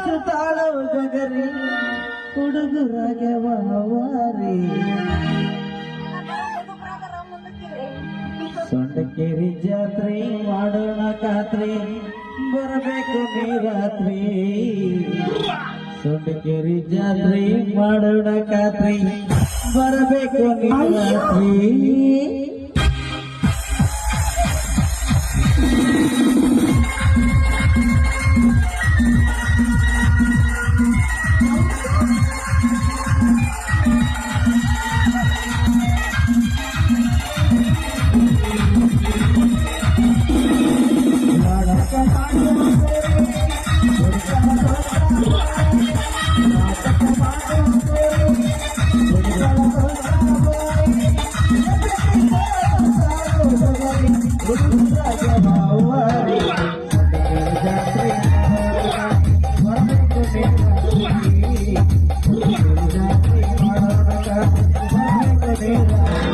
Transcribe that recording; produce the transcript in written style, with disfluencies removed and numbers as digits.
ಸುತ್ತಾಳೋ ಜಗರಿ ಹುಡುಗರಾಗ್ಯವ ಹವಾರಿ ಸೊಂಡಕೇರಿ ಜಾತ್ರೆ ಮಾಡೋಣ ಖಾತ್ರಿ ಬರಬೇಕು ನೀ ರಾತ್ರಿ ಸೊಂಡಕೇರಿ ಜಾತ್ರೆ ಮಾಡೋಣ ಖಾತ್ರಿ ಬರಬೇಕು ನೀ ರಾತ್ರಿ Yeah.